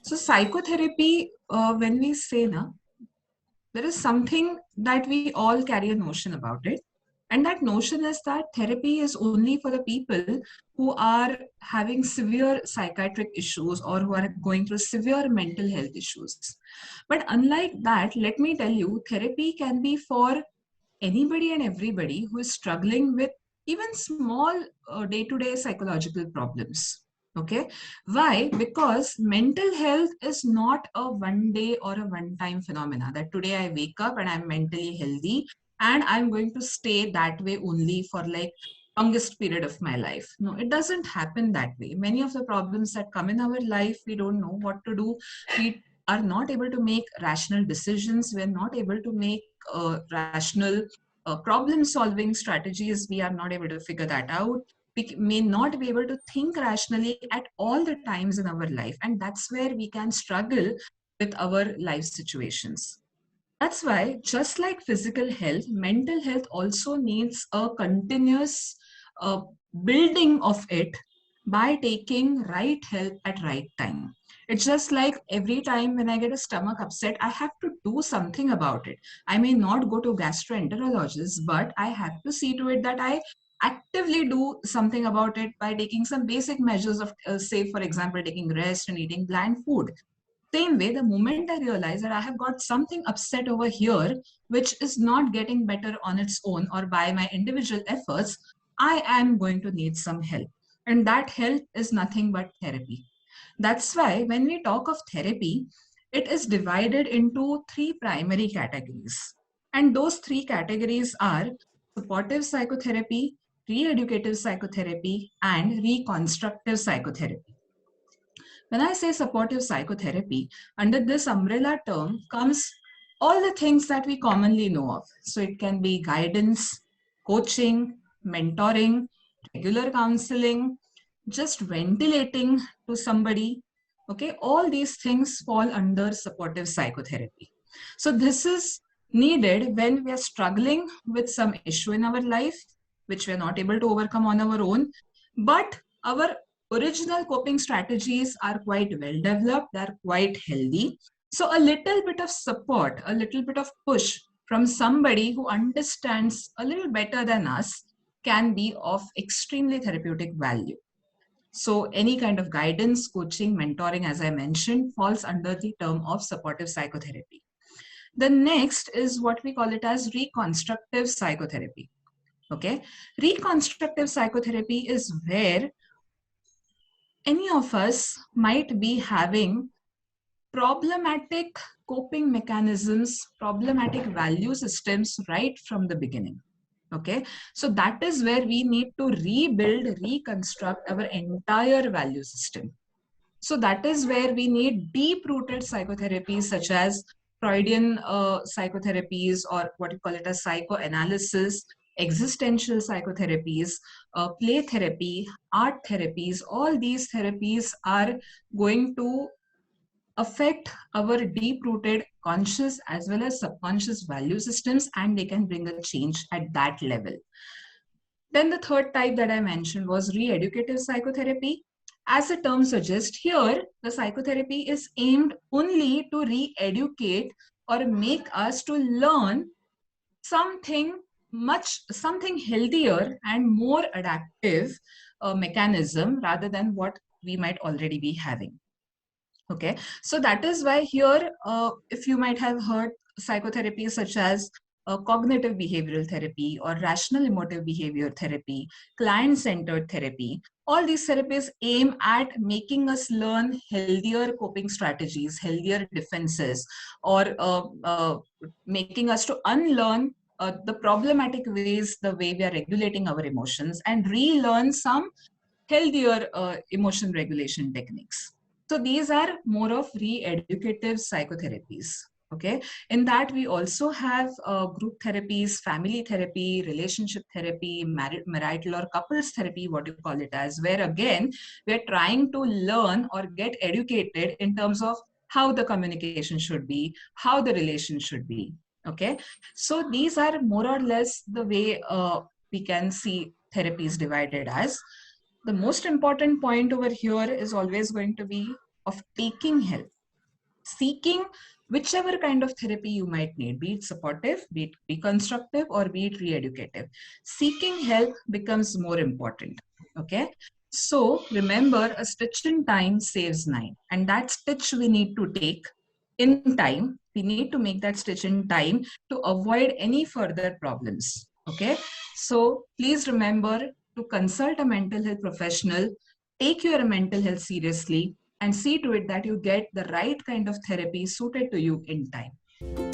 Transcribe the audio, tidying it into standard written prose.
So psychotherapy, when we say na, there is something that we all carry a notion about it. And that notion is that therapy is only for the people who are having severe psychiatric issues or who are going through severe mental health issues. But unlike that, let me tell you, therapy can be for anybody and everybody who is struggling with even small day-to-day psychological problems. Okay, why? Because mental health is not a one day or a one time phenomena that today I wake up and I'm mentally healthy and I'm going to stay that way only for like longest period of my life. No, it doesn't happen that way. Many of the problems that come in our life, we don't know what to do. We are not able to make rational decisions. We're not able to make rational problem solving strategies. We are not able to figure that out. We may not be able to think rationally at all the times in our life, and that's where we can struggle with our life situations. That's why, just like physical health, mental health also needs a continuous uh, building of it by taking right help at right time. It's just like every time when I get a stomach upset, I have to do something about it. I may not go to gastroenterologist, but I have to see to it that I actively do something about it by taking some basic measures of, say, for example, taking rest and eating bland food. Same way, the moment I realize that I have got something upset over here, which is not getting better on its own or by my individual efforts, I am going to need some help. And that help is nothing but therapy. That's why when we talk of therapy, it is divided into three primary categories. And those three categories are supportive psychotherapy, re-educative psychotherapy, and reconstructive psychotherapy. When I say supportive psychotherapy, under this umbrella term comes all the things that we commonly know of. So it can be guidance, coaching, mentoring, regular counseling, just ventilating to somebody. Okay, all these things fall under supportive psychotherapy. So this is needed when we are struggling with some issue in our life, which we are not able to overcome on our own, but our original coping strategies are quite well developed, they're quite healthy. So a little bit of support, a little bit of push from somebody who understands a little better than us can be of extremely therapeutic value. So any kind of guidance, coaching, mentoring, as I mentioned, falls under the term of supportive psychotherapy. The next is what we call it as reconstructive psychotherapy. Okay, reconstructive psychotherapy is where any of us might be having problematic coping mechanisms, problematic value systems right from the beginning. Okay, so that is where we need to rebuild, reconstruct our entire value system. So that is where we need deep-rooted psychotherapies such as Freudian psychotherapies, or what you call it as psychoanalysis, existential psychotherapies, play therapy, art therapies. All these therapies are going to affect our deep-rooted conscious as well as subconscious value systems, and they can bring a change at that level. Then the third type that I mentioned was re-educative psychotherapy. As the term suggests, here the psychotherapy is aimed only to re-educate or make us to learn something something healthier and more adaptive mechanism rather than what we might already be having. Okay, so that is why here, if you might have heard psychotherapy such as cognitive behavioral therapy or rational emotive behavior therapy, client-centered therapy, all these therapies aim at making us learn healthier coping strategies, healthier defenses, or making us to unlearn the problematic ways, the way we are regulating our emotions, and relearn some healthier emotion regulation techniques. So these are more of re-educative psychotherapies. Okay, in that we also have group therapies, family therapy, relationship therapy, marital or couples therapy, what you call it as, where again we're trying to learn or get educated in terms of how the communication should be, how the relation should be. Okay, so these are more or less the way we can see therapies divided as. The most important point over here is always going to be of taking help. seeking whichever kind of therapy you might need, be it supportive, be it reconstructive, or be it re-educative. Seeking help becomes more important. Okay. So remember, a stitch in time saves nine, and that stitch we need to take in time. We need to make that stitch in time to avoid any further problems. Okay. So please remember to consult a mental health professional, take your mental health seriously, and see to it that you get the right kind of therapy suited to you in time.